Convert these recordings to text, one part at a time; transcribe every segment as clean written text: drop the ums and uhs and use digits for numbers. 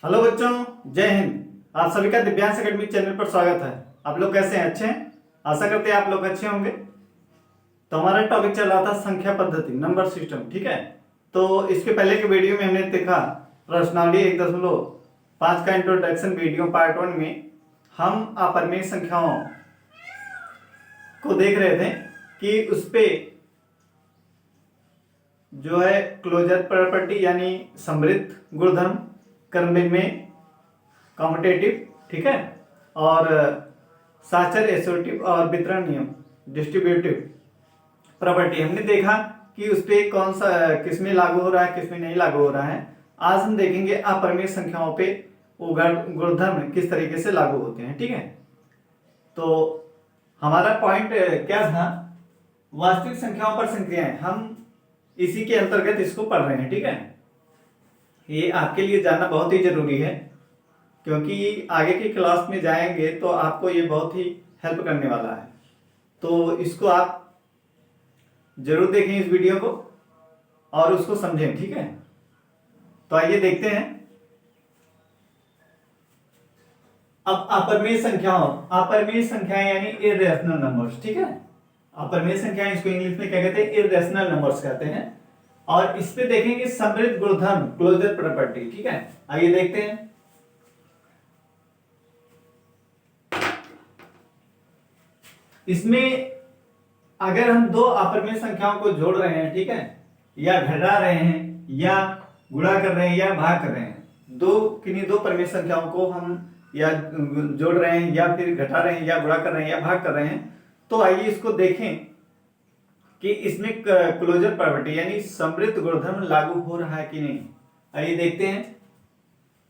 Hello बच्चों, जय हिंद। आप सभी का दिव्यांश एकेडमी चैनल पर स्वागत है। आप लोग कैसे हैं? अच्छे हैं? आशा करते हैं आप लोग अच्छे होंगे। तो हमारा टॉपिक चल रहा था संख्या पद्धति, नंबर सिस्टम। ठीक है, तो इसके पहले के वीडियो में हमने देखा प्रश्नावली 1.5 का इंट्रोडक्शन वीडियो पार्ट 1 में हम अपरिमेय संख्याओं को देख रहे थे कि उस पे जो है क्लोजर प्रॉपर्टी यानी समृद्ध गुणधर्म, क्रमबद्ध में कॉम्पिटेटिव, ठीक है, और साचर एसोटिव और वितरण नियम डिस्ट्रीब्यूटिव प्रॉपर्टी हमने देखा कि उस पे कौन सा किसमें लागू हो रहा है, किसमें नहीं लागू हो रहा है। आज हम देखेंगे अपरिमेय संख्याओं पे वो गुणधर्म किस तरीके से लागू होते हैं। ठीक है, तो हमारा पॉइंट क्या था? वास्तविक संख्याओं पर संक्रियाएं, हम इसी के अंतर्गत इसको पढ़ रहे हैं। ठीक है, ये आपके लिए जानना बहुत ही जरूरी है क्योंकि आगे की क्लास में जाएंगे तो आपको ये बहुत ही हेल्प करने वाला है। तो इसको आप जरूर देखें इस वीडियो को और उसको समझें। ठीक है, तो आइए देखते हैं अब अपरिमेय संख्याएं यानी इर्रेशनल नंबर्स। ठीक है, अपरिमेय संख्याएं, इसको इंग्लिश में क्या कहते हैं? इर्रेशनल नंबर्स कहते हैं। और इस पे देखेंगे समृद्ध गुणधर्म, क्लोजर प्रॉपर्टी। ठीक है, आइए देखते हैं। इसमें अगर हम दो अपरिमेय संख्याओं को जोड़ रहे हैं, ठीक है, या घटा रहे हैं या गुणा कर रहे हैं या भाग कर रहे हैं, किन्हीं दो परिमेय संख्याओं को हम या जोड़ रहे हैं या फिर घटा रहे हैं या गुणा कर रहे हैं या भाग कर रहे हैं, तो आइए इसको देखें कि इसमें क्लोजर प्रॉपर्टी यानी समृद्ध गुणधर्म लागू हो रहा है कि नहीं। आइए देखते हैं।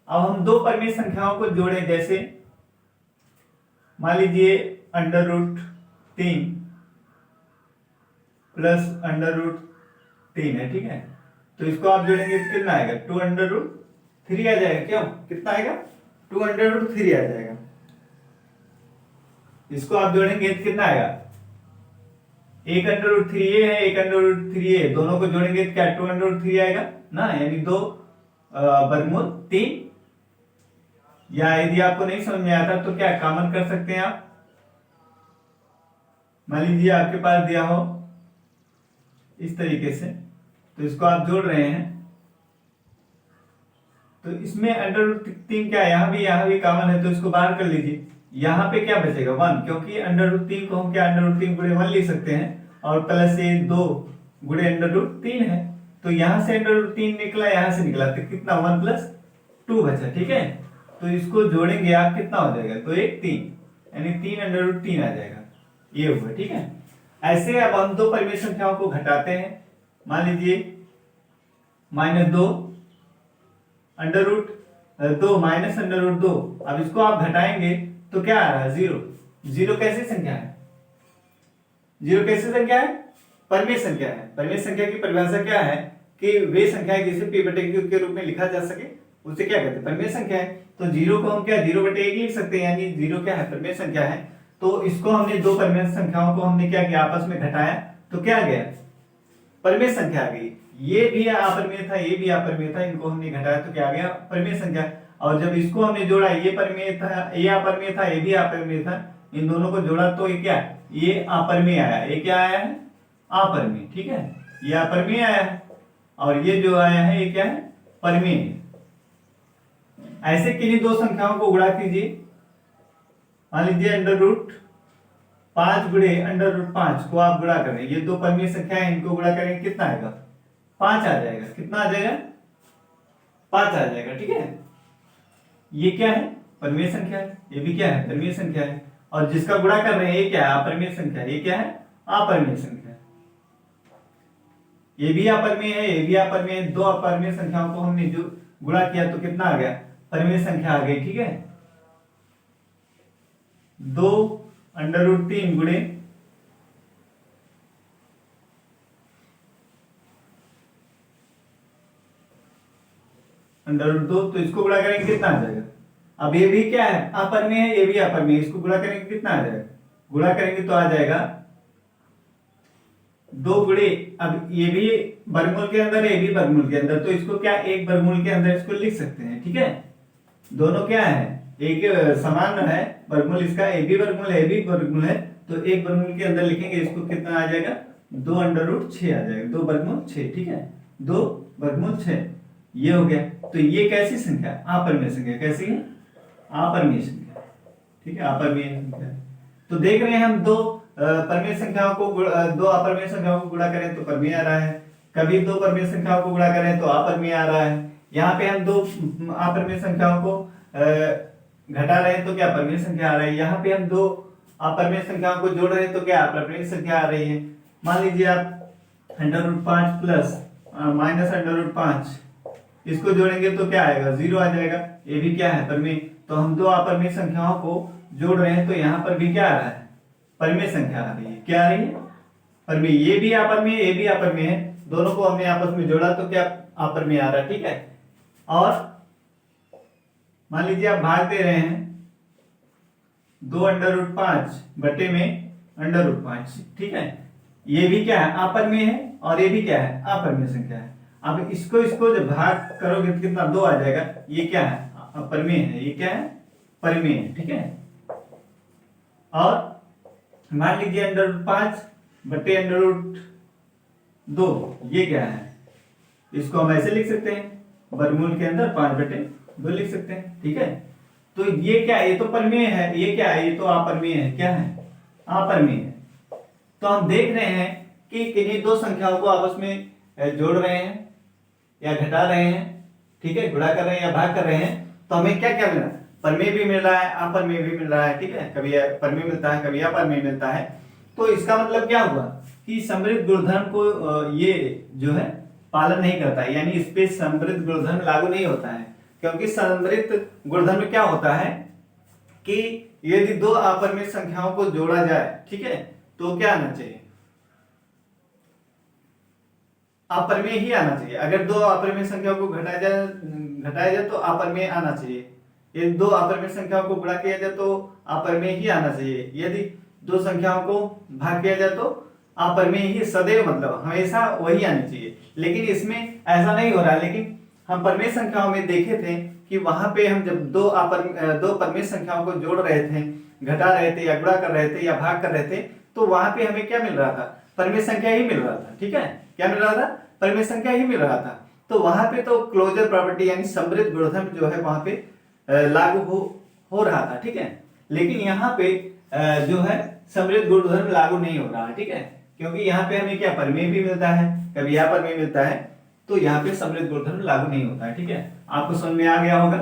अब हम दो परिमेय संख्याओं को जोड़े, जैसे मान लीजिए √3 प्लस √3 है। ठीक है, तो इसको आप जोड़ेंगे तो कितना आएगा? 2√3 आ जाएगा। क्यों? कितना आएगा? 2√3 आ जाएगा। इसको आप जोड़ेंगे तो कितना आएगा? 1√3 ये है, 1√3 ये, दोनों को जोड़ेंगे तो क्या 2√3 आएगा ना, यानी 2 वर्गमूल 3। या यदि आपको नहीं समझ में आता तो क्या कॉमन कर सकते हैं आप। मान लीजिए आपके पास दिया हो इस तरीके से, तो इसको आप जोड़ रहे हैं तो इसमें √3 क्या है? यहां भी कॉमन है, तो इसको बाहर कर लीजिए। यहां पे क्या बचेगा? 1, क्योंकि √3 को हम क्या √3 गुणे 1 लिख सकते हैं और प्लस ये 2 गुणे √3 है, तो यहां से √3 निकला, यहां से निकला, तो कितना 1 + 2 बचा। ठीक है, तो इसको जोड़ेंगे आप, कितना हो जाएगा? तो 1 3, यानी 3 √3 आ जाएगा। ये हुआ। ठीक है, ऐसे अब हम दो परिमेय संख्याओं को घटाते हैं। मान लीजिए -2 √2 माइनस √2। अब इसको आप घटाएंगे तो क्या आ रहा है? 0। 0 कैसी संख्या है? 0 कैसी संख्या है? परिमेय संख्या है। परिमेय संख्या की परिभाषा क्या है कि वे संख्याएं जिसे p/q के रूप में लिखा जा सके उसे क्या कहते हैं? परिमेय संख्या है। तो 0 को हम क्या 0/1 लिख सकते हैं, यानी 0 क्या है? परिमेय संख्या है। तो इसको हमने दो परिमेय संख्याओं को हमने क्या किया? आपस में घटाया तो क्या आ गया? परिमेय संख्या आ गई। ये भी अपरिमेय था, ये भी अपरिमेय था, इनको हमने घटाया तो क्या आ गया? परिमेय संख्या। और जब इसको हमने जोड़ा, ये परिमेय था, ये अपरिमेय था, ये भी अपरिमेय था, इन दोनों को जोड़ा तो ये क्या? ये अपरिमेय आया। ये क्या आया है? अपरिमेय। ठीक है, ये अपरिमेय आया है और ये जो आया है ये क्या है? परिमेय। ऐसे किन्हीं दो संख्याओं को गुणा कीजिए। मान लीजिए √5 गुणे √5 को आप गुणा करें, ये दो परिमेय संख्याएं, इनको गुणा करेंगे कितना आएगा? 5 आ जाएगा। कितना आ जाएगा? 5 आ जाएगा। ठीक है, ये क्या है? परिमेय संख्या है। ये भी क्या है? परिमेय संख्या है। और जिसका गुणा कर रहे हैं ये क्या है? अपरिमेय संख्या। ये क्या है? अपरिमेय संख्या। ये भी अपरिमेय है, ये भी अपरिमेय है। दो अपरिमेय संख्याओं को हमने जो गुणा किया तो कितना आ गया? परिमेय संख्या आ गई। ठीक है, 2 √3 गुणे √2, तो इसको गुणा करेंगे कितना आ जाएगा? अब ये भी क्या है? अपरिमेय है, ये भी अपरिमेय, इसको गुणा करेंगे कितना आ जाएगा? गुणा करेंगे तो आ जाएगा 2 गुणे, अब ये भी वर्गमूल के अंदर है, ये भी वर्गमूल के अंदर, तो इसको क्या एक वर्गमूल के अंदर इसको लिख सकते हैं। ठीक है, दोनों क्या है, एक समान है, वर्गमूल इसका ए बी वर्गमूल है, ए बी वर्गमूल है, तो एक वर्गमूल के अंदर लिखेंगे इसको, कितना आ जाएगा, 2√6 आ जाएगा, 2 वर्गमूल 6, ठीक है, 2 वर्गमूल 6, ये हो गया। तो ये कैसी संख्या है, अपरिमेय संख्या, कैसी है, अपरिमेय संख्या, ठीक है, अपरिमेय संख्या। तो देख रहे हैं हम दो परिमेय संख्याओं को दो अपरिमेय संख्याओं को गुणा करें तो परिमेय आ रहा है, कभी दो परिमेय संख्याओं को गुणा करें तो अपरिमेय आ रहा है। यहाँ पे हम दो अपरिमेय संख्याओं को घटा रहे हैं तो क्या परिमेय संख्या आ रही है, यहाँ पे हम दो अपरिमेय संख्याओं को जोड़ रहे हैं तो क्या अपरिमेय संख्या आ रही है। मान लीजिए आप √5 प्लस माइनस √5 इसको जोड़ेंगे तो क्या आएगा, 0 आ जाएगा, ये भी क्या है, परिमेय। तो हम दो अपरिमेय संख्याओं को जोड़ रहे हैं तो यहाँ पर भी क्या आ रहा है, परिमेय संख्या आ रही है, क्या आ रही है, परिमेय। ये भी अपरिमेय, ये भी अपरिमेय है, दोनों को हमने आपस में जोड़ा तो क्या अपरिमेय आ रहा है, ठीक है। और मान लीजिए आप भाग दे रहे हैं 2√5 बटे में √5, ठीक है, ये भी क्या है, अपरिमेय है, और ये भी क्या है, अपरिमेय संख्या है। अब इसको जब भाग करोगे तो कितना, 2 आ जाएगा, ये क्या है, अपरिमेय है, ये क्या है, परिमेय है, ठीक है। और मान लीजिए √5 बटे √2, ये क्या है, इसको हम ऐसे लिख सकते हैं, वर्गमूल के अंदर 5 बटे 2 लिख सकते हैं, ठीक है। तो ये क्या है, ये तो परिमेय है, ये क्या है, ये तो अपरिमेय है, क्या है, अपरिमेय है। तो हम देख रहे हैं कि किन्हीं दो संख्याओं को आपस में जोड़ रहे हैं या घटा रहे हैं, ठीक है, गुणा कर रहे हैं या भाग कर रहे हैं, तो हमें क्या क्या मिल रहा है, परिमेय भी मिल रहा है, अपरिमेय भी मिल रहा है, ठीक है, कभी परिमेय मिलता है, कभी अपरिमेय मिलता है। तो इसका मतलब क्या हुआ कि समृद्ध गुणधर्म को ये जो है पालन नहीं करता है, यानी इस पे समृद्ध गुणधर्म लागू नहीं होता है। क्योंकि समृद्ध गुणधर्म में क्या होता है कि यदि दो अपरिमेय संख्याओं को जोड़ा जाए, ठीक है, तो क्या आना चाहिए, अपरिमेय ही आना चाहिए। अगर दो अपरिमेय संख्याओं को घटाया जाए तो अपरिमेय आना चाहिए, यदि दो अपरिमेय संख्याओं को गुणा किया जाए तो अपरिमेय ही आना चाहिए, यदि दो संख्याओं को भाग किया जाए तो अपरिमेय ही, सदैव मतलब हमेशा वही आनी चाहिए। लेकिन इसमें ऐसा नहीं हो रहा है। लेकिन हम परिमेय संख्याओं में देखे थे कि वहां पे हम जब दो परिमेय संख्याओं को जोड़ रहे थे, घटा रहे थे या गुणा कर रहे थे या भाग कर रहे थे, तो वहां पे हमें क्या मिल रहा था, परिमेय संख्या ही मिल रहा था, ठीक है, क्या मिल रहा था, परिमेय संख्या ही मिल रहा था। तो वहां पे तो क्लोजर प्रॉपर्टी यानी समृद्ध गुणधर्म जो है वहां पे लागू हो रहा था, ठीक है। लेकिन यहाँ पे जो है समृद्ध गुणधर्म लागू नहीं हो रहा है, ठीक है, क्योंकि यहाँ पे हमें क्या परिमेय भी मिलता है, कभी अपरिमेय मिलता है, तो यहाँ पे समृद्ध गुणधर्म लागू नहीं होता है, ठीक है। आपको समझ में आ गया होगा।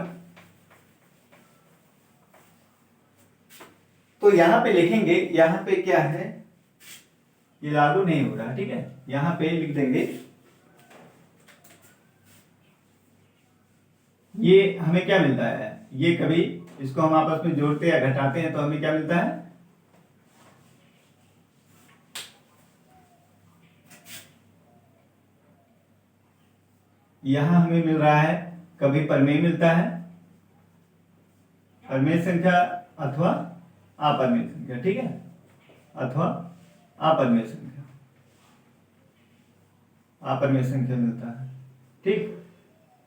तो यहाँ पे लिखेंगे, यहाँ पे क्या है, ये लागू नहीं हो रहा, ठीक है, यहाँ पे लिख देंगे, ये हमें क्या मिलता है, ये कभी इसको हम आपस में जोड़ते या घटाते हैं तो हमें क्या मिलता है, यहां हमें मिल रहा है, कभी परिमेय मिलता है, परिमेय संख्या अथवा अपरिमेय संख्या, ठीक है, अथवा अपरिमेय संख्या, अपरिमेय संख्या मिलता है, ठीक।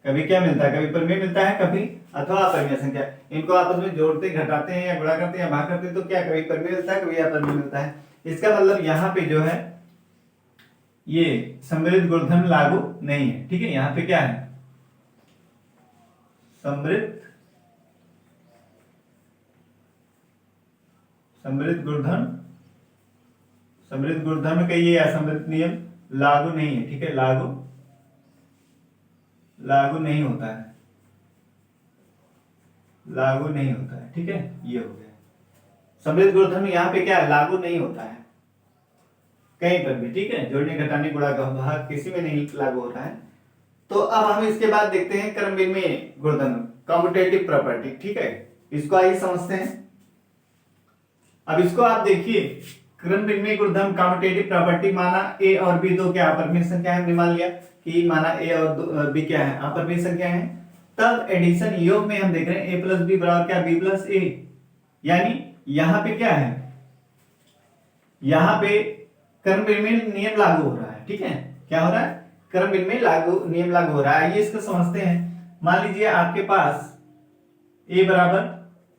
कभी क्या मिलता है, कभी परिमेय मिलता है, कभी अथवा अपरिमेय संख्या। इनको आपस में जोड़ते, घटाते हैं या गुणा करते हैं या भाग करते हैं तो क्या कभी परिमेय मिलता है, कभी अपरिमेय मिलता है। इसका मतलब यहाँ पे जो है ये समृद्ध गुणधर्म लागू नहीं है, ठीक है। यहाँ पे क्या है, समृद्ध गुणधर्म का ये असमृद्ध नियम लागू नहीं है, ठीक है, लागू नहीं होता है, लागू नहीं होता है, ठीक है, ये हो गया। समृद्ध गुणधर्म यहाँ पे क्या है, लागू नहीं होता है कहीं पर भी, ठीक है, जोड़ने घटाने गुणा का भाग किसी में नहीं लागू होता है। तो अब हम इसके बाद देखते हैं क्रम विनिमय गुणधर्म, कम्यूटेटिव प्रॉपर्टी, ठीक है, इसको आइए समझते हैं। अब इसको आप देखिए, क्रम विनिमय गुणधर्म कम्यूटेटिव प्रॉपर्टी, माना ए और बी दो क्या अपरिमेय संख्या है, हमने मान लिया कि माना ए और बी क्या है, अपरिमेय संख्या है। तब एडिशन योग में हम देख रहे हैं a प्लस बी बराबर क्या, b प्लस ए, यानी यहां पे क्या है, यहां पे क्रम विनिमय नियम लागू हो रहा है, ठीक है, क्या हो रहा है, क्रम विनिमय नियम लागू हो रहा है। आइए इसको समझते हैं। मान लीजिए आपके पास ए बराबर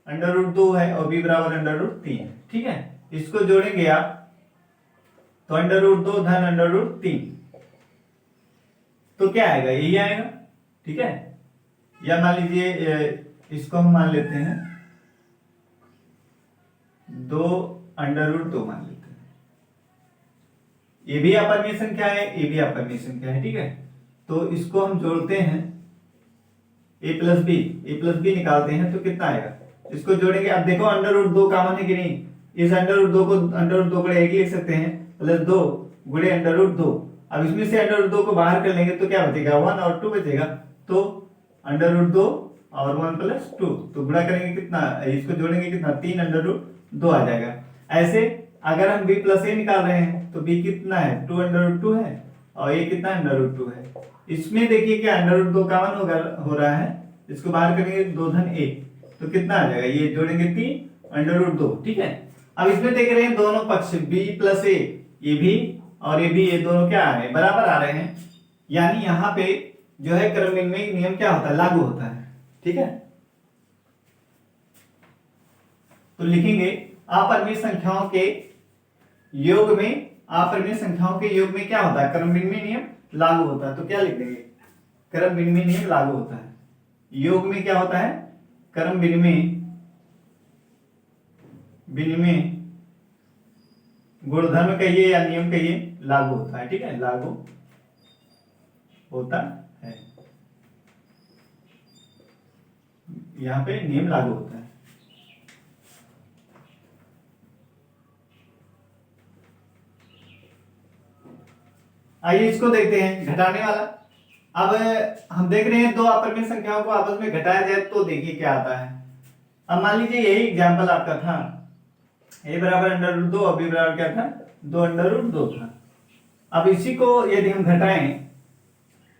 अंडर रूट 2 है और बी बराबर अंडर रूट 3 है। ठीक है, इसको जोड़ेंगे आप तो अंडर रूट 2 धन अंडर रूट 3, तो क्या आएगा, यही आएगा। ठीक है, या मान लीजिए इसको हम मान लेते हैं 2 अंडर रूट 2 मान लेते हैं। ये भी अपरिमेय संख्या है, ये भी अपरिमेय संख्या है। ठीक है, तो इसको हम जोड़ते हैं a प्लस बी निकालते हैं तो कितना आएगा, इसको जोड़ेंगे। अब देखो अंडर रूट 2 कॉमन है कि नहीं, इस अंडर रूट 2 को अंडर रूट 2 को एक लिख सकते हैं, प्लस 2 गुणे अंडर रूट 2। अब इसमें से अंडर रूट 2 को बाहर कर लेंगे तो क्या बचेगा, 1 और 2 बचेगा। तो अंडर रूट 2 और 1 प्लस 2, तो गुणा करेंगे कितना, इसको जोड़ेंगे कितना, 3 अंडर रूट 2 आ जाएगा। ऐसे अगर हम b प्लस ए निकाल रहे हैं तो b कितना है, 2 अंडर रूट 2 है और a कितना अंडर रूट 2 है। इसमें देखिए कि अंडर रूट 2 कॉमन हो रहा है, इसको बाहर करेंगे 2 धन a, तो कितना आ जाएगा, ये जोड़ेंगे 3 अंडर रूट 2। ठीक है, अब इसमें देख रहे हैं दोनों पक्ष b प्लस ए, ये भी और ये भी, ये दोनों क्या आ रहे हैं, बराबर आ रहे हैं। यानी यहाँ पे जो है क्रम विनिमय नियम क्या होता है, लागू होता है। ठीक है, तो लिखेंगे अपरिमेय संख्याओं के योग में, अपरिमेय संख्याओं के योग में क्या होता है, क्रम विनिमय नियम लागू होता है। तो क्या लिख देंगे, क्रम विनिमय नियम लागू होता है। योग में क्या होता है, क्रम विनिमय गुणधर्म कहिए या नियम कहिए, लागू होता है। ठीक है, लागू होता है, यहां पे नियम लागू होता है। आइए इसको देखते हैं, घटाने वाला। अब हम देख रहे हैं दो अपरिमेय संख्याओं को आपस में घटाया जाए तो देखिए क्या आता है। अब मान लीजिए यही एग्जांपल आपका था, a बराबर अंडर रूट 2 और b बराबर क्या था, 2 अंडर रूट 2 था। अब इसी को यदि हम घटाएं,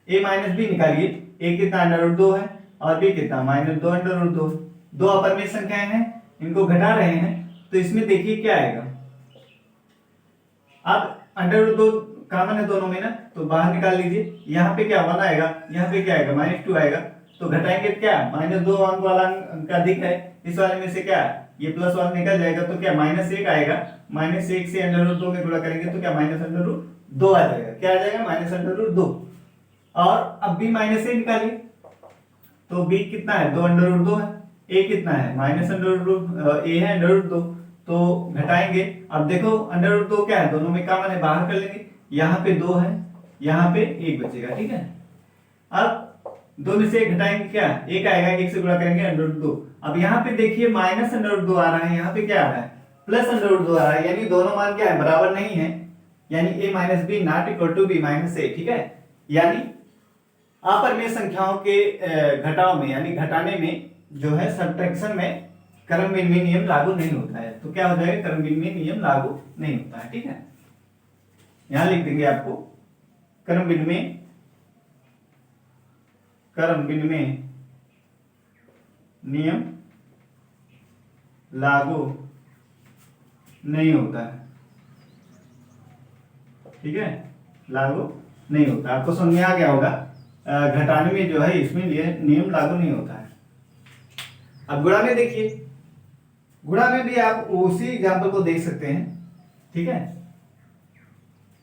a माइनस बी निकालिए, a कितना अंडर रूट 2 है और b कितना माइनस 2 अंडर रूट 2। दो अपरिमेय संख्याएं हैं, इनको घटा रहे हैं, तो इसमें देखिए क्या आएगा। अब अंडर रूट 2 कॉमन है दोनों में ना, तो बाहर निकाल लीजिए। यहाँ पे क्या 1 आएगा, यहाँ पे क्या आएगा, -2 आएगा। तो घटाएंगे क्या, -2 अंक वाला अंक अधिक है, इस वाले में से क्या ये +1 निकल जाएगा, तो क्या -1 आएगा। -1 से अंडर रूट 2 में गुणा करेंगे तो क्या -√2 आ जाएगा। क्या आ जाएगा, -√2। और अब b -a निकालिए, तो b कितना है, 2 अंडर रूट 2 है, a कितना है a है अंडर रूट 2। तो घटाएंगे, अब देखो अंडर रूट 2 क्या है, दोनों में कॉमन है, बाहर कर लेंगे। यहाँ पे 2 है, यहाँ पे 1 बचेगा। ठीक है, अब 2 में से 1 घटाएंगे, क्या 1 आएगा, 1 से गुणा करेंगे अंडर रूट 2। अब यहाँ पे देखिए -√2 आ रहा है, यहाँ पे क्या आ रहा है, +√2 आ रहा है, यानी दोनों मान क्या है, बराबर नहीं है। यानी a minus B not equal to b minus A. ठीक है, यानी अपरिमेय संख्याओं के घटाव में यानी घटाने में जो है सब्ट्रैक्शन में क्रम विनिमय नियम लागू नहीं होता है। तो क्या हो जाएगा, क्रम विनिमय नियम लागू नहीं होता है। ठीक है, यहां लिख देंगे आपको क्रम विनिमय नियम लागू नहीं होता है। ठीक है, लागू नहीं होता। आपको समझ में आ गया होगा, घटाने में जो है इसमें नियम लागू नहीं होता है। अब गुणा में देखिए, गुणा में भी आप उसी एग्जाम्पल को देख सकते हैं। ठीक है,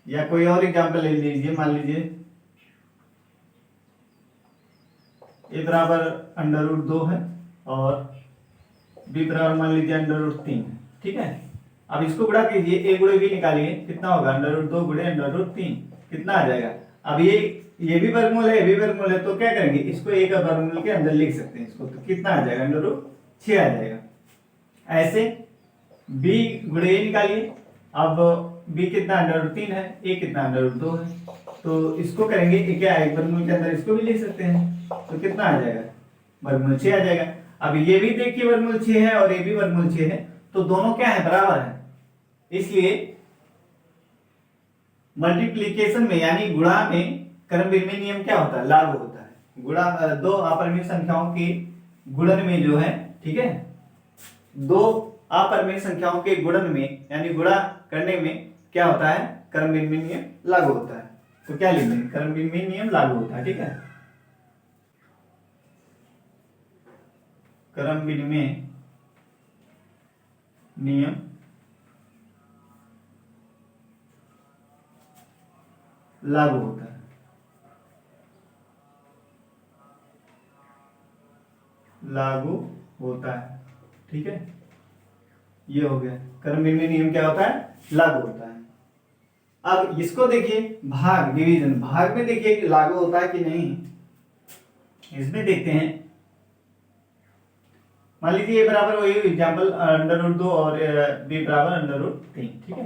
या कोई और एग्जाम्पल ले लीजिए, मान लीजिए a बराबर अंडर रूट 2 है और b बराबर मान लीजिए अंडर रूट 3 है। ठीक है, अब इसको गुणा कीजिए, a गुणे b निकालिए, कितना होगा, अंडर रूट 2 गुणे अंडर रूट 3, कितना आ जाएगा। अब ये भी वर्गमूल है, ये भी वर्गमूल है, तो क्या करेंगे, इसको a का वर्गमूल के अंदर लिख सकते हैं इसको, तो कितना आ जाएगा, अंडर रूट 6 आ जाएगा। ऐसे b गुणे a निकालिए, अब b कितना अंडर रूट 3 है, a कितना अंडर रूट 2 है, तो इसको करेंगे ये क्या है, वर्गमूल के अंदर इसको भी लिख सकते हैं, तो कितना आ जाएगा, वर्गमूल 6 आ जाएगा। अब ये भी देखिए वर्गमूल 6 है और ये भी वर्गमूल 6 है, तो दोनों क्या है, बराबर है। इसलिए मल्टीप्लिकेशन में यानी गुणा में क्रम विनिमय नियम क्या होता है, लागू होता है। गुणा दो अपरिमेय संख्याओं के गुणन में जो है, ठीक है, दो अपरिमेय संख्याओं के गुणन में यानी गुणा करने में क्या होता है, क्रम विनिमय नियम लागू होता है। तो क्या लिख देंगे, क्रम विनिमय नियम लागू होता है। ठीक है, क्रम विनिमय नियम लागू होता है। लागू होता है, ठीक है, ये हो गया। क्रम विनिमय नियम क्या होता है? लागू होता है। अब इसको देखिए, भाग डिवीजन, भाग में देखिए कि लागू होता है कि नहीं, इसमें देखते हैं। मान लीजिए ए बराबर वही एग्जाम्पल √2 और बी बराबर √3, ठीक है,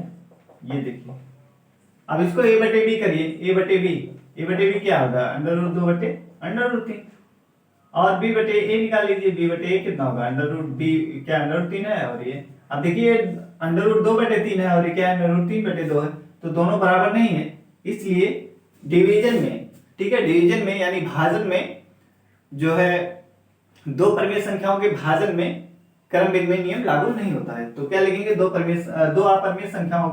ये देखिए। अब इसको ए बटे बी करिए, ए बटे बी क्या होगा? √2 बटे √3, और बी बटे ए निकाल लीजिए, बी बटे ए कितना होगा? √b क्या √3 है, और ये अब देखिए √2 बटे 3 है और ये क्या है? √3 बटे 2 है, तो दोनों बराबर नहीं है, इसलिए डिवीजन में, ठीक है, डिवीजन में यानी भाजन में जो है दो परिमेय संख्याओं के भाजन में क्रम विनिमय नियम लागू नहीं होता है। तो क्या लिखेंगे? दो अपरिमेय संख्याओं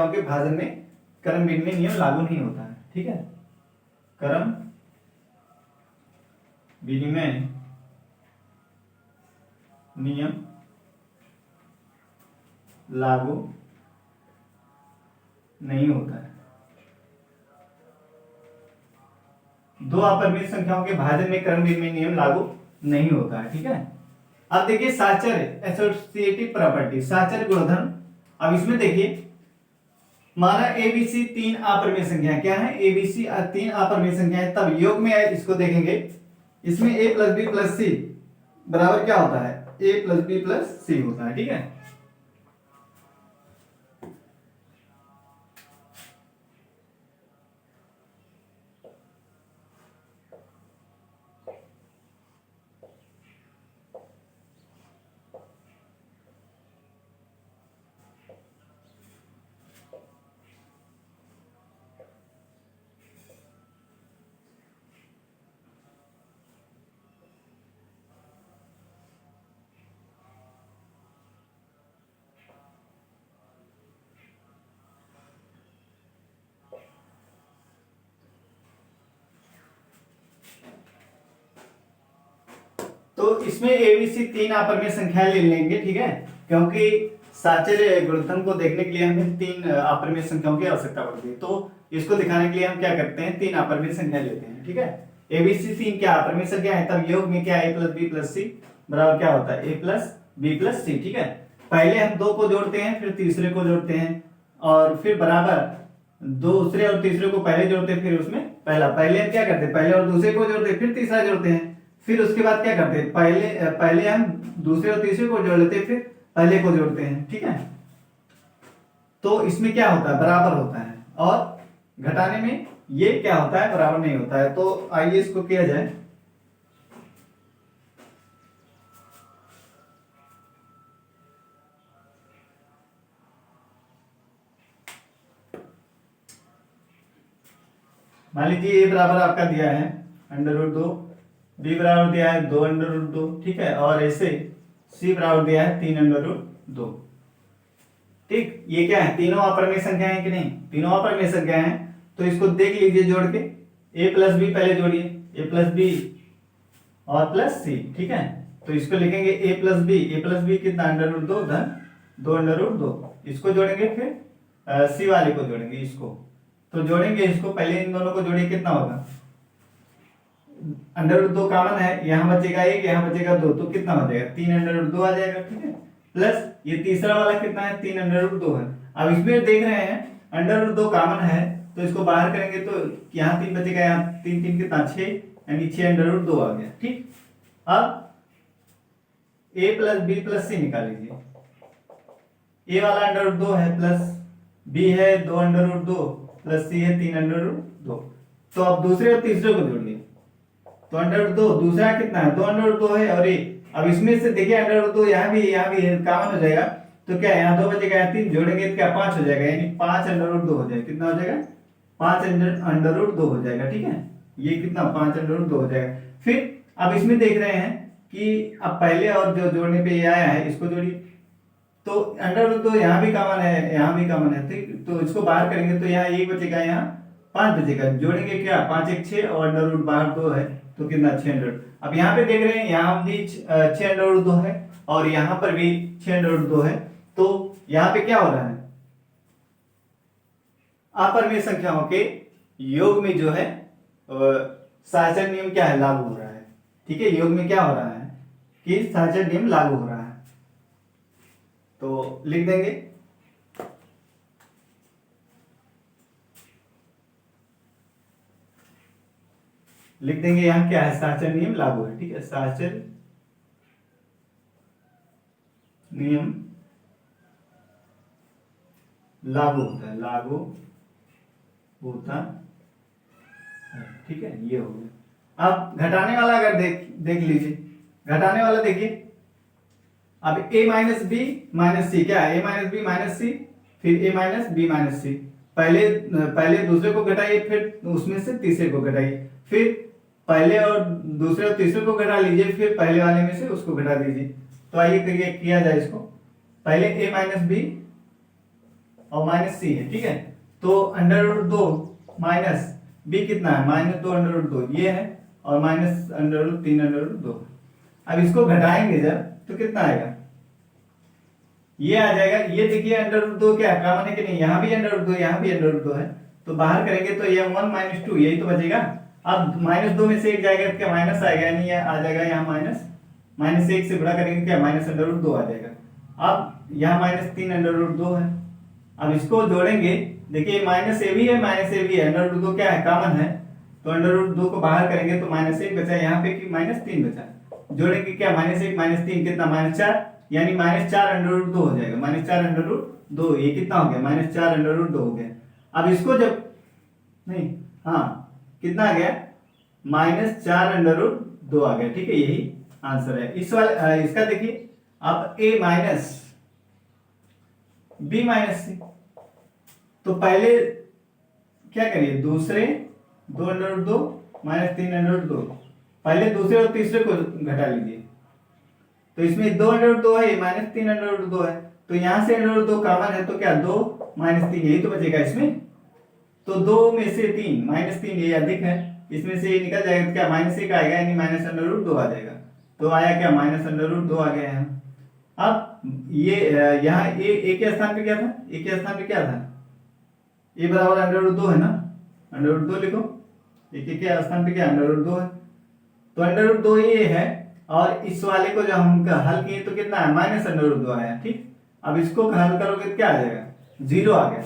के भाजन में क्रम विनिमय नियम लागू नहीं होता है, ठीक है, क्रम विनिमय नियम लागू नहीं होता है। दो अपरिमेय संख्याओं के भाजन में क्रम विनिमय नियम लागू नहीं होता है, ठीक है। अब देखिए साचर्य एसोसिएटिव प्रॉपर्टी, साचर्य गुणधर्म। अब इसमें देखिए, माना एबीसी तीन अपरिमेय संख्या क्या है? एबीसी तीन अपरिमेय संख्या है, तब योग में इसको देखेंगे, इसमें a प्लस बी प्लस सी बराबर क्या होता है? a प्लस बी प्लस सी होता है, ठीक है। तो इसमें एबीसी तीन अपरिमेय संख्याएं ले लेंगे, ठीक है, क्योंकि साचर्य गुणधर्म को देखने के लिए हमें तीन अपरिमेय संख्याओं की आवश्यकता पड़ती है। तो इसको दिखाने के लिए हम क्या करते हैं? तीन अपरिमेय संख्या लेते हैं, ठीक है। एबीसी तीन क्या अपरिमेय संख्या है, तब योग में क्या a प्लस बी प्लस सी बराबर क्या होता है? a प्लस बी प्लस सी, ठीक है। पहले हम दो को जोड़ते हैं, फिर तीसरे को जोड़ते हैं, और फिर बराबर दूसरे और तीसरे को पहले जोड़ते हैं, फिर उसमें पहले हम क्या करते हैं? पहले और दूसरे को जोड़ते हैं, फिर तीसरा जोड़ते हैं, फिर उसके बाद क्या करते हैं? पहले हम दूसरे और तीसरे को जोड़ लेते हैं, फिर पहले को जोड़ते हैं, ठीक है। तो इसमें क्या होता है? बराबर होता है, और घटाने में ये क्या होता है? बराबर नहीं होता है। तो आइए इसको किया जाए। मान लीजिए a बराबर आपका दिया है √2, b बराबर दिया है 2 √2, ठीक है, और ऐसे c बराबर दिया है 3 √2, ठीक। ये क्या है? तीनों अपरिमेय संख्या है कि नहीं? तीनों अपरिमेय संख्या है, तो इसको देख लीजिए जोड़ के, a प्लस बी पहले जोड़िए, a प्लस बी और प्लस सी, ठीक है। तो इसको लिखेंगे a प्लस बी कितना? √2 धन 2 √2, इसको जोड़ेंगे, फिर सी वाले को जोड़ेंगे, इसको तो जोड़ेंगे, इसको पहले इन दोनों को जोड़िए, कितना होगा? √2 कॉमन है, यहाँ बचेगा 1, यहाँ बचेगा 2, तो कितना हो जाएगा? 3 √2 आ जाएगा, ठीक है। प्लस ये तीसरा वाला कितना है? 3 √2 है। अब इसमें देख रहे हैं √2 कॉमन है, तो इसको बाहर करेंगे तो यहाँ 3 बचेगा, यहाँ 3 3 कितना? 6, यानी 6 √2 आ गया, ठीक। अब a प्लस बी प्लस सी निकाल लीजिए। a वाला √2 है, प्लस b है 2 √2, प्लस सी है 3 √2। तो अब दूसरे और तीसरे को जोड़िए, तो √2 दूसरा कितना है? 2 √2 है, और ये अब इसमें से देखिए √2 यहाँ भी कॉमन हो जाएगा, तो क्या यहाँ 2 बचेगा, यहाँ 3 जोड़ेंगे तो क्या 5 हो जाएगा, यानी 5 √2 हो जाएगा। कितना हो जाएगा? 5 √2 हो जाएगा, ठीक है। ये कितना? 5 √2 हो जाएगा। फिर अब इसमें देख रहे हैं कि अब पहले और जो जोड़ने पे ये आया है, इसको जोड़िए, तो √2 यहाँ भी कॉमन है, यहाँ भी कॉमन है, ठीक। तो इसको बाहर करेंगे तो यहाँ 1 बचेगा, यहाँ 5 बचेगा, जोड़ेंगे क्या? 5 1 6 और √2 बाहर 2 है, तो कितना 6 अब यहाँ पे देख रहे हैं यहाँ भी 6√2 है और यहाँ पर भी 6√2 है। तो यहाँ पे क्या हो रहा है, अपरिमेय संख्याओं के योग में जो है साहचर्य नियम क्या है, लागू हो रहा है। ठीक है, योग में क्या हो रहा है कि साहचर्य नियम लागू हो रहा है। तो लिख देंगे यहाँ क्या है, साहचर्य नियम लागू है। ठीक है, साहचर्य नियम लागू होता है, लागू होता है। ठीक है, ये हो गया। अब घटाने वाला अगर देख लीजिए, घटाने वाला देखिए, अब a माइनस बी माइनस सी क्या है, a माइनस बी माइनस सी, फिर a माइनस बी माइनस सी। पहले दूसरे को घटाइए, फिर उसमें से तीसरे को घटाइए, फिर पहले और दूसरे और तीसरे को घटा लीजिए, फिर पहले वाले में से उसको घटा दीजिए। तो आइए करिए, किया जाए इसको। पहले a माइनस बी और माइनस सी है। ठीक है, तो √2 माइनस बी कितना है, -2 ये है, और -√3√2। अब इसको घटाएंगे जब तो कितना आएगा, ये आ जाएगा। ये देखिए √2 क्या है, कॉमन है कि नहीं, यहाँ भी √2 यहाँ भी √2 है, तो बाहर करेंगे तो ये 1 - 2 यही तो बचेगा। अब -2 में से एक जाएगा तो क्या माइनस आएगा, यानी ये आ जाएगा यहाँ -1 से गुणा करेंगे क्या -√2 आ जाएगा। अब यहाँ -3√2 है। अब इसको जोड़ेंगे, देखिए माइनस ए भी है √2 क्या है, कॉमन है, तो √2 को बाहर करेंगे तो -1 बचा, यहाँ पे कि -3 बचा। जोड़ेंगे क्या, -1 -3 कितना, -4, यानी -4√2 हो जाएगा, -4√2। ये कितना हो गया, -4√2 हो गया। अब इसको जब नहीं, हाँ कितना आ गया, -4√2 आ गया। ठीक है, यही आंसर है इस वाले इसका। देखिए अब a माइनस बी माइनस सी, तो पहले क्या करिए, दूसरे 2√2 -3√2, पहले दूसरे और तीसरे को घटा लीजिए। तो इसमें 2√2 है, -3√2 है, तो यहां से √2 कॉमन है, तो क्या 2 -3 यही तो बचेगा इसमें। तो 2 में से 3 -3 ये अधिक है, इसमें से ये निकल जाएगा, तो क्या -1 आएगा, यानी -√2 आ जाएगा। तो आया क्या, -√2 आ गया है। अब ये यहाँ ए के स्थान पे क्या था, ए के स्थान पे क्या था, ए बराबर √2 है ना, √2 लिखो। ए के स्थान पे क्या √2 है, तो √2 ये है, और इस वाले को जब हम हल किए तो कितना है, -√2 आया। ठीक, अब इसको हल करोगे तो क्या आ जाएगा, 0 आ गया।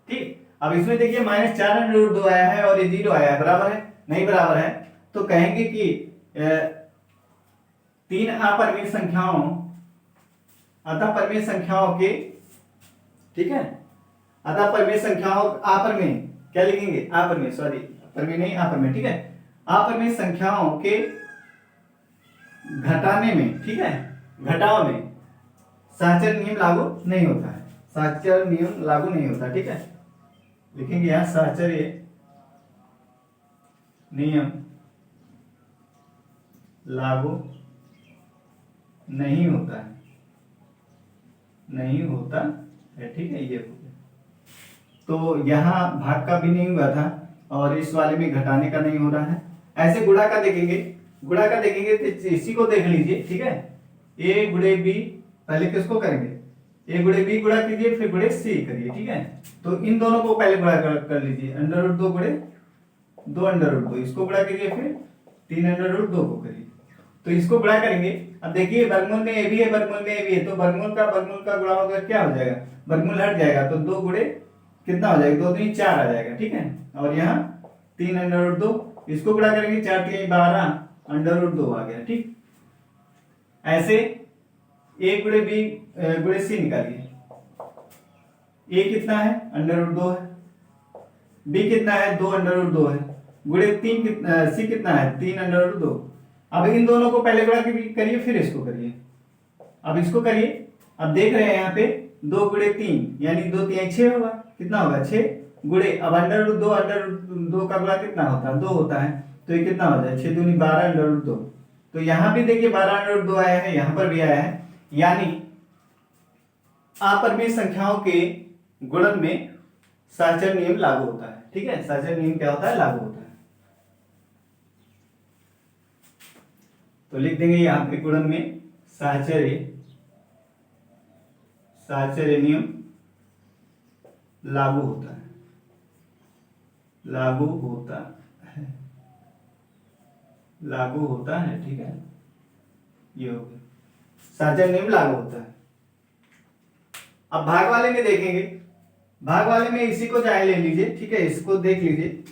ठीक, अब इसमें देखिए -4√2 आया है और ये 0 आया है, बराबर है, नहीं बराबर है, तो कहेंगे कि 3 अपरिमेय संख्याओं, अतः परिमेय संख्याओं के, ठीक है, अतः परिमेय संख्याओं, अपरिमेय क्या लिखेंगे, अपरिमेय, सॉरी परिमेय नहीं अपरिमेय। ठीक है, अपरिमेय संख्याओं के घटाने में, ठीक है, घटाव में साहचर्य नियम लागू नहीं होता है, साहचर्य नियम लागू नहीं होता। ठीक है, लिखेंगे यहां साहचर्य नियम लागू नहीं होता है, नहीं होता है। ठीक है, ये हो गया। तो यहाँ भाग का भी नहीं हुआ था और इस वाले में घटाने का नहीं हो रहा है। ऐसे गुणा का देखेंगे, गुणा का देखेंगे तो इसी को देख लीजिए। ठीक है, a गुणे b, पहले किसको करेंगे, a गुणे b गुणा कीजिए, फिर गुणे c करिए। ठीक है, तो इन दोनों को पहले गुणा कर लीजिए, √2 गुणे 2√2, इसको गुणा कीजिए, फिर 3√2 को करिए, तो इसको गुणा करेंगे। अब देखिए वर्गमूल में a भी है, वर्गमूल में a भी है, तो वर्गमूल का गुणा होगा, क्या हो जाएगा, वर्गमूल हट जाएगा, तो 2 गुणे कितना हो जाएगा, 2 3 4 आ जाएगा। ठीक है, और यहाँ 3√2, इसको गुणा करेंगे, 4 3 12 √2 आ गया। ठीक, ऐसे a गुणे b गुणे c निकालिए, a कितना है, √2 है, b कितना है, 2√2 है, गुणे 3 c कितना है, 3√2। अब इन दोनों को पहले गुणा करिए, फिर इसको करिए। अब इसको करिए, अब देख रहे हैं यहाँ पे 2 गुणे 3, यानी 2 3 6 होगा, कितना होगा 6 गुणे, अब √2 का गुणा कितना होता है, 2 होता है, तो ये कितना हो जाए, 6 दूनी 12 √2। तो यहाँ भी देखिए 12 √2 आया है, यहाँ पर भी आया है, यानी अपरिमेय संख्याओं के गुणन में साहचर्य नियम लागू होता है। ठीक है, साहचर्य नियम क्या होता है, लागू होता है। तो लिख देंगे यहाँ पे गुणन में साहचर्य नियम लागू होता है, लागू होता है। ठीक है, ये हो गया, साहचर्य नियम लागू होता है। अब भाग वाले में देखेंगे, भाग वाले में इसी को चाहे ले लीजिए। ठीक है, इसको देख लीजिए।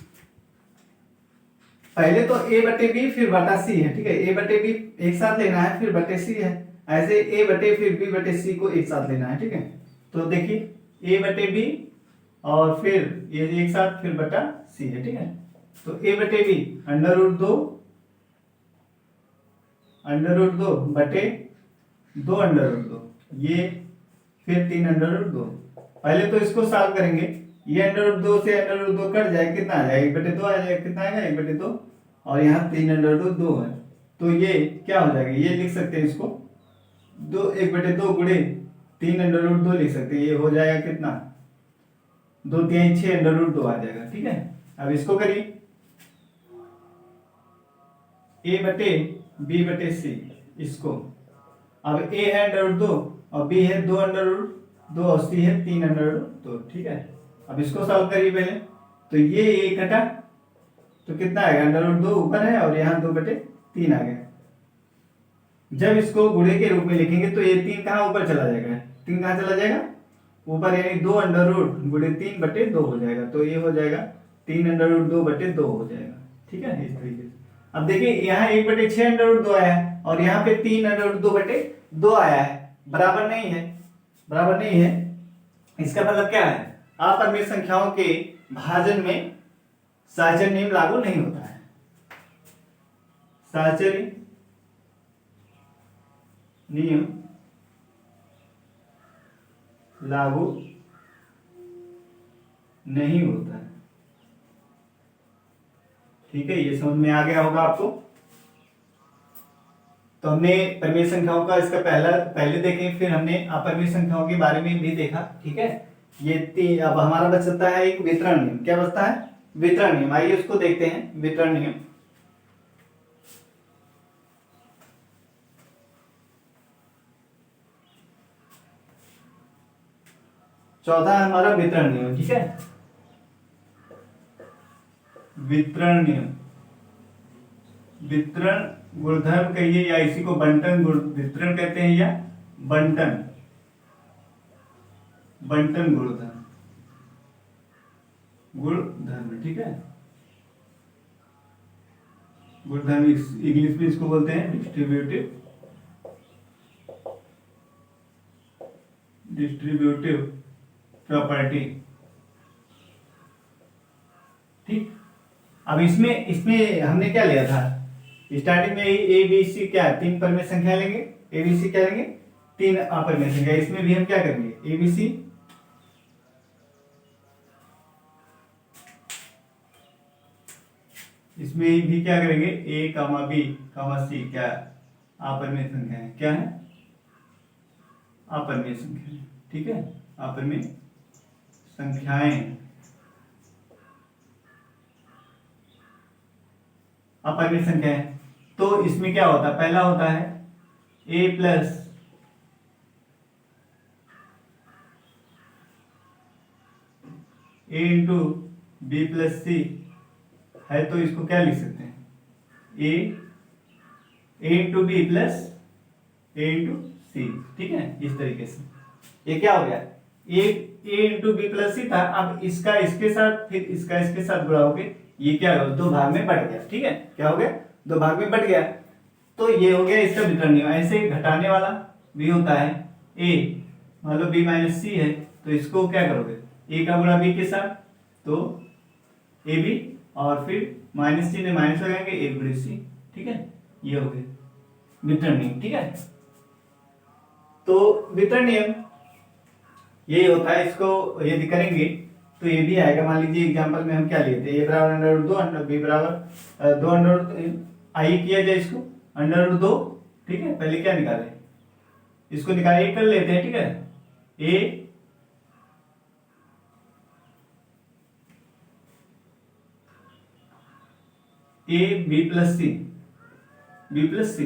पहले तो a बटे बी फिर बटा सी है। ठीक है, a बटे बी एक साथ लेना है, फिर बटे सी है। ऐसे a बटे फिर b बटे सी को एक साथ लेना है। ठीक है, तो देखिए a बटे बी और फिर ये एक साथ फिर बटा सी है। ठीक है, तो a बटे बी अंडर रूट 2 बटे 2 अंडर रूट 2, ये फिर 3 अंडर रूट 2। पहले तो इसको सॉल्व करेंगे, ये अंडर रूट 2 से अंडर रूट 2 कट जाए, कितना आ जाएगा 1/2 आ जाएगा। कितना आएगा 1/2, और यहाँ 3 अंडर रूट 2 है, तो ये क्या हो जाएगा, ये लिख सकते हैं इसको 1/2 गुणे 3 अंडर रूट 2 लिख सकते हैं। ये हो जाएगा कितना 2 3 6 अंडर रूट 2 आ जाएगा। ठीक है, अब इसको करिए a बटे b बटे c, इसको अब a है अंडर रूट 2 और b है 2 अंडर रूट 2 और c है 3 अंडर रूट 2। ठीक है, अब इसको सॉल्व करिए पहले, तो ये एक घटा तो कितना आएगा अंडर रूट 2 ऊपर है और यहाँ 2/3 आ गया। जब इसको गुणे के रूप में लिखेंगे तो ये 3 कहाँ ऊपर चला जाएगा, 3 कहाँ चला जाएगा ऊपर, यानी 2 अंडर रूट गुणे 3/2 हो जाएगा। तो ये हो जाएगा 3 अंडर रूट 2/2 हो जाएगा। ठीक है, इस तरीके से। अब देखिए यहाँ 1/6 अंडर रूट 2 आया है और यहाँ पे 3 अंडर रूट 2/2 आया है, बराबर नहीं है, बराबर नहीं है। इसका मतलब क्या है, अपरिमेय संख्याओं के भाजन में साहचर्य नियम लागू नहीं होता है। साहचर्य नियम लागू नहीं होता है। ठीक है, ये समझ में आ गया होगा आपको। तो हमने परिमेय संख्याओं का इसका पहले देखें, फिर हमने अपरिमेय संख्याओं के बारे में भी देखा। ठीक है, ये अब हमारा बचता है एक वितरण नियम। क्या बचता है, वितरण नियम। आइए उसको देखते हैं, वितरण नियम। चौथा है हमारा वितरण नियम। ठीक है, वितरण नियम, वितरण गुणधर्म कहिए या इसी को बंटन वितरण कहते हैं, या बंटन गुणधर्म। ठीक है, गुणधर्म इंग्लिश में इसको बोलते हैं डिस्ट्रीब्यूटिव प्रॉपर्टी। ठीक, अब इसमें हमने क्या लिया था, स्टार्टिंग में ए बी सी क्या है, 3 परिमेय संख्या लेंगे, ए बी सी क्या लेंगे 3 अपरिमेय संख्या। इसमें भी हम क्या करेंगे, ए बी सी इसमें भी क्या करेंगे, ए कामा बी कामा सी क्या अपरिमेय संख्या है, क्या है अपरिमेय संख्या है। ठीक है, अपरिमेय संख्याएं, अपरिमेय संख्या है। तो इसमें क्या होता है, पहला होता है a plus a into B plus C है, तो इसको क्या लिख सकते हैं, a into B plus a into C. ठीक है, इस तरीके से ये क्या हो गया, a इंटू बी प्लस सी था, अब इसका इसके साथ फिर इसका इसके साथ गुणा हो गया, ये क्या हो 2 भाग में बट गया। ठीक है, क्या हो गया 2 भाग में बट गया। तो ये हो गया इसका वितरण नियम। ऐसे घटाने वाला भी होता है, a मान लो b माइनस सी है, तो इसको क्या करोगे a का गुणा b के साथ, तो ए बी और फिर माइनस चिन्ह माइनस लगाएंगे a गुणे सी। ठीक है, ये हो गया वितरण नियम। ठीक है, तो वितरण नियम यही होता है। इसको यदि करेंगे तो ये भी आएगा। मान लीजिए एग्जांपल में हम क्या लिए थे, a बराबर अंडर रूट 2 अंडर बी बराबर 2 अंडर रूट, आइए किया जाए इसको अंडर रूट 2। ठीक है, पहले क्या निकाले, इसको निकाले कर लेते हैं। ठीक है, ए बी प्लस सी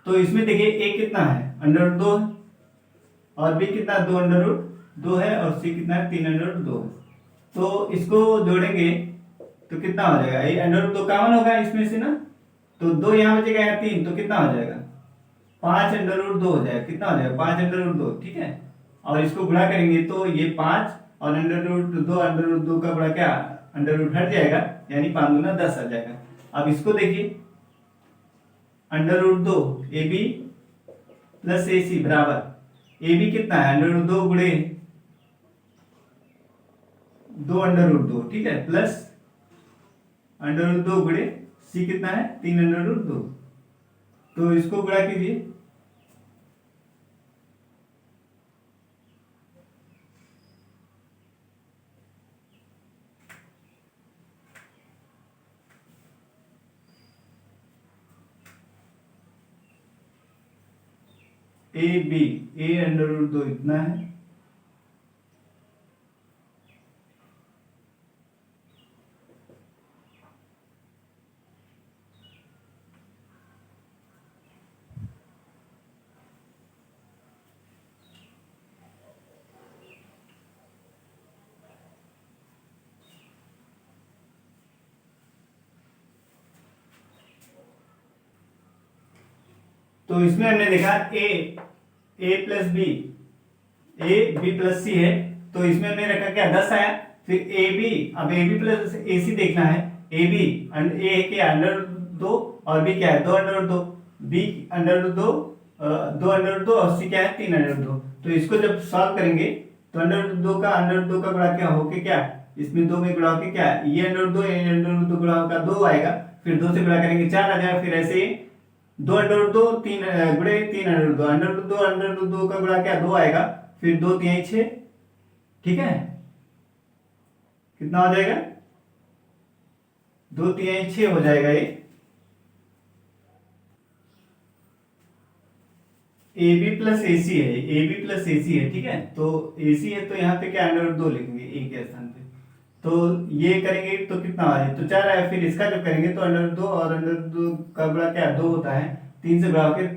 तो इसमें देखिए a कितना है √2 है, और b कितना 2 है, और c कितना है 3√2 है। तो इसको जोड़ेंगे तो कितना हो जाएगा, ये √2 कॉमन होगा इसमें से ना, तो 2 यहाँ बचेगा, यहाँ 3, तो कितना हो जाएगा 5√2 हो जाएगा। कितना हो जाएगा 5√2, ठीक है। और इसको गुणा करेंगे तो ये 5 और √2 का गुणा क्या √ हट जाएगा, यानी 5 दूना 10 आ जाएगा। अब इसको देखिए √2 AB प्लस AC बराबर AB कितना है √2 गुणे 2 √2, ठीक है, प्लस √2 गुणे C कितना है 3 √2। तो इसको गुणा कीजिए, A √2 इतना है, तो इसमें हमने देखा a plus b b plus c है, तो इसमें हमने रखा क्या 10 आया। फिर अब ab प्लस ac देखना है, ab a है क्या √2 और b क्या है 2 b √2 2 और c क्या है 3 तो इसको जब सॉल्व करेंगे तो √2 का गुणा क्या होके क्या इसमें 2 में गुणा होके क्या ये √2 गुणा होगा 2 आएगा, फिर 2 से गुणा करेंगे 4 आ जाएगा, फिर ऐसे 2 3 गुणे 3 √2 का गुणा क्या 2 आएगा, फिर 2 3 6, ठीक है, कितना हो जाएगा 2 3 6 हो जाएगा। ये AB प्लस AC है, AB प्लस AC है, ठीक है। तो AC है तो यहाँ पे क्या √2 लिखेंगे A के स्थान पे, तो ये करेंगे तो कितना आ जाए तो 4 आया। फिर इसका जब करेंगे तो √2 और √2 का गुणा क्या 2 होता है, 3 से गुणा होकर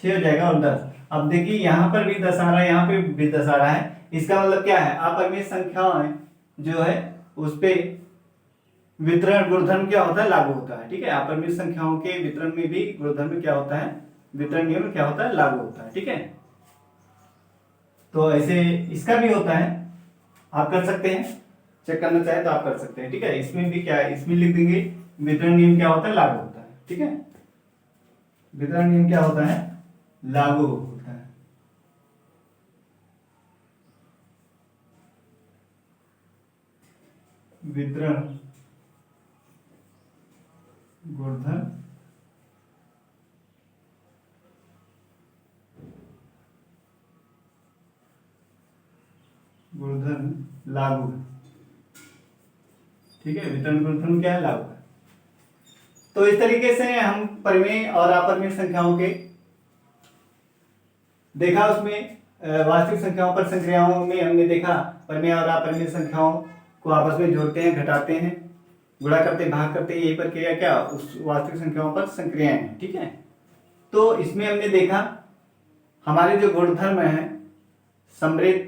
6 हो जाएगा और 10। अब देखिए यहाँ पर भी 10 आ रहा है, यहाँ पे भी 10 आ रहा है, इसका मतलब क्या है अपरिमेय संख्याएं जो है उस पे वितरण गुणधर्म क्या होता है लागू होता है, ठीक है। अपरिमेय संख्याओं के वितरण में भी गुणधर्म क्या होता है, वितरण नियम क्या होता है लागू होता है, ठीक है। तो ऐसे इसका भी होता है, आप कर सकते हैं, चेक करना चाहे तो आप कर सकते हैं, ठीक है। इसमें भी क्या है, इसमें लिख देंगे वितरण नियम क्या होता है लागू होता है, ठीक है। वितरण नियम क्या होता है लागू होता है। वितरण गुणधर्म लागू है, ठीक है। वितरण गुणधर्म क्या है लागू है। तो इस तरीके से हम परिमेय और अपरिमेय संख्याओं के देखा, उसमें वास्तविक संख्याओं पर संक्रियाओं में हमने देखा परिमेय और अपरिमेय संख्याओं को आपस में जोड़ते हैं, घटाते हैं, गुणा करते हैं, भाग करते हैं, यही प्रक्रिया क्या उस वास्तविक संख्याओं पर संक्रियाएं हैं, ठीक है। तो इसमें हमने देखा हमारे जो गुणधर्म है समृद्ध,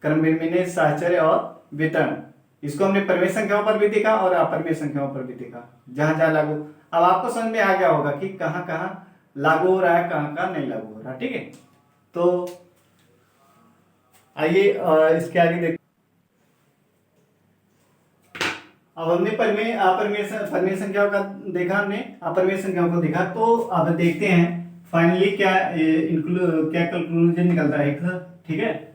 क्रमबिन्नी, साहचर्य और वितरण, इसको हमने परिमेय संख्याओं पर भी देखा और अपरिमेय संख्याओं पर भी देखा, जहां जहां लागू। अब आपको समझ में आ गया होगा कि कहां कहां लागू हो रहा है, कहां कहां नहीं लागू हो रहा, ठीक है। तो आइए इसके आगे देख। अब हमने परिमेय परिमेय संख्याओं का देखा, हमने अपरिमेय संख्याओं को देखा। तो अब देखते हैं फाइनली क्या कंक्लूजन निकलता है, ठीक है।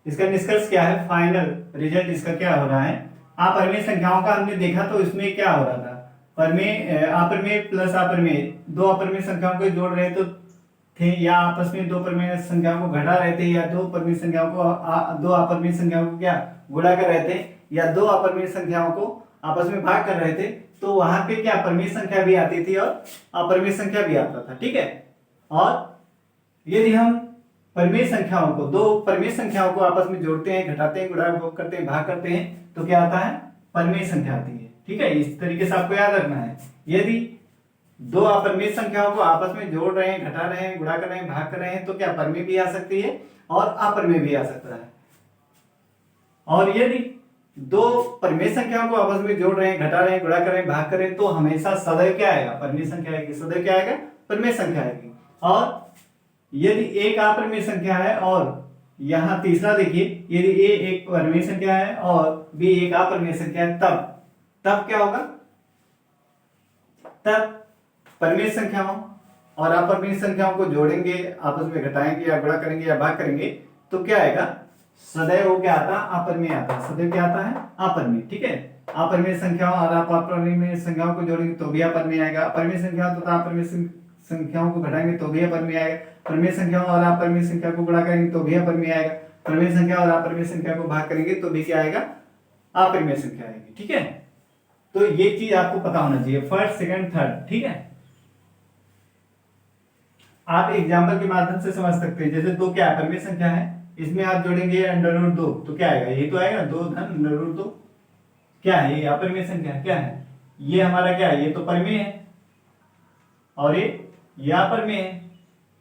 इसका निष्कर्ष क्या है, फाइनल रिजल्ट इसका क्या हो रहा है। अपरिमेय संख्याओं का हमने देखा तो इसमें क्या हो रहा था, अपरिमेय प्लस अपरिमेय, दो अपरिमेय संख्याओं को जोड़ रहे तो थे, या आपस में दो परिमेय संख्याओं को घटा रहे थे, या दो परिमेय संख्याओं को दो अपरिमेय संख्याओं को क्या गुणा कर रहे थे, या दो अपरिमेय संख्याओं को आपस में भाग कर रहे थे, तो वहां पे क्या परिमेय संख्या भी आती थी और अपरिमेय संख्या भी आता था, ठीक है। और यदि हम परिमेय संख्याओं को, दो परिमेय संख्याओं को आपस में जोड़ते हैं, घटाते हैं, गुणा करते हैं, भाग करते हैं, तो क्या आता है परिमेय संख्या आती है, ठीक है। इस तरीके से आपको याद रखना है। यदि दो अपरिमेय संख्याओं को आपस में जोड़ रहे हैं, घटा रहे हैं, गुणा कर रहे हैं, भाग कर रहे हैं, तो क्या परिमेय भी आ सकती है और अपरिमेय भी आ सकता है। और यदि दो परिमेय संख्याओं को आपस में जोड़ रहे हैं, घटा रहे हैं, गुणा कर रहे हैं, भाग कर रहे हैं, तो हमेशा सदैव क्या आएगा, परिमेय संख्या आएगी। सदैव क्या आएगा, परिमेय संख्या आएगी। और यदि एक अपरिमेय संख्या है और यहां तीसरा देखिए, यदि ए एक परिमेय संख्या है और बी एक अपरिमेय संख्या है, तब क्या होगा, तब परिमेय संख्याओं और अपरिमेय संख्याओं को जोड़ेंगे, आपस में घटाएंगे या गुणा करेंगे या भाग करेंगे, तो क्या आएगा, सदैव वो क्या आता है, अपरिमेय आता है। सदैव क्या आता है, अपरिमेय। ठीक है, अपरिमेय संख्याओं और अपरिमेय संख्याओं को जोड़ेंगे तो भी अपरिमेय आएगा। अपरिमेय संख्याओं तथा अपरिमेय संख्याओं को घटाएंगे तो भी अपरिमेय आएगा। परिमेय संख्याओं और अपरिमेय संख्या को गुणा करेंगे तो भी अपरिमेय आएगा। परिमेय संख्या और अपरिमेय संख्या को भाग करेंगे तो भी क्या आएगा, अपरिमेय संख्या आएगी। ठीक है, तो ये चीज आपको पता होना चाहिए, फर्स्ट, सेकंड, थर्ड। ठीक है, आप एग्जाम्पल के माध्यम से समझ सकते हैं। जैसे दो क्या परिमेय संख्या है, इसमें आप जोड़ेंगे √2 तो क्या आएगा, ये तो आएगा 2 धन √2। क्या है ये, अपरिमेय संख्या। क्या है ये, हमारा क्या है, ये तो परिमेय है और ये अपरिमेय है।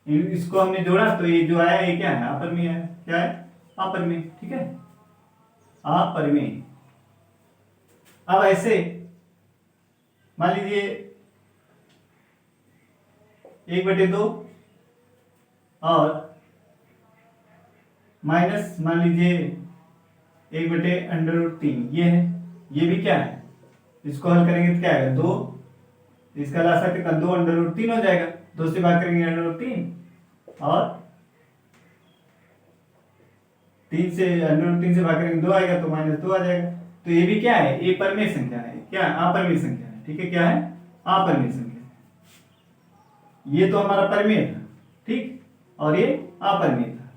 इसको हमने जोड़ा तो ये जो आया ये क्या है, अपरिमेय है। क्या है, अपरिमेय। ठीक है, अपरिमेय। अब ऐसे मान लीजिए 1/2 और माइनस मान लीजिए 1/√3 ये है, ये भी क्या है, इसको हल करेंगे तो क्या है, 2, इसका लासा कितना, 2√3 हो जाएगा। 2 से भाग करेंगे √3 और 3 से भाग करेंगे 2 आएगा तो -2 आ जाएगा। तो ये भी क्या है, ये परिमेय संख्या है। क्या, अपरिमेय संख्या है। ठीक है, क्या है, अपरिमेय संख्या। ये तो हमारा परिमेय था, ठीक, और ये अपरिमेय था,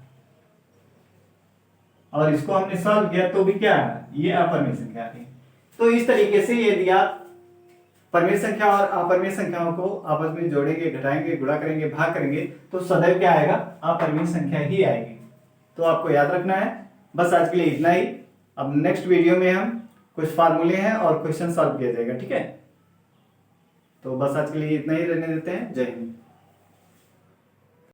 और इसको हमने सॉल्व किया तो भी क्या है, ये अपरिमेय संख्या थी। तो इस तरीके से यदि आप परिमेय संख्या और अपरिमेय संख्याओं को आपस में जोड़ेंगे, घटाएंगे, गुणा करेंगे, भाग करेंगे, तो सदैव क्या आएगा, अपरिमेय संख्या ही आएगी। तो आपको याद रखना है। बस आज के लिए इतना ही। अब नेक्स्ट वीडियो में हम कुछ फार्मूले हैं और क्वेश्चन सॉल्व किया जाएगा। ठीक है, तो बस आज के लिए इतना ही रहने देते हैं। जय हिंद।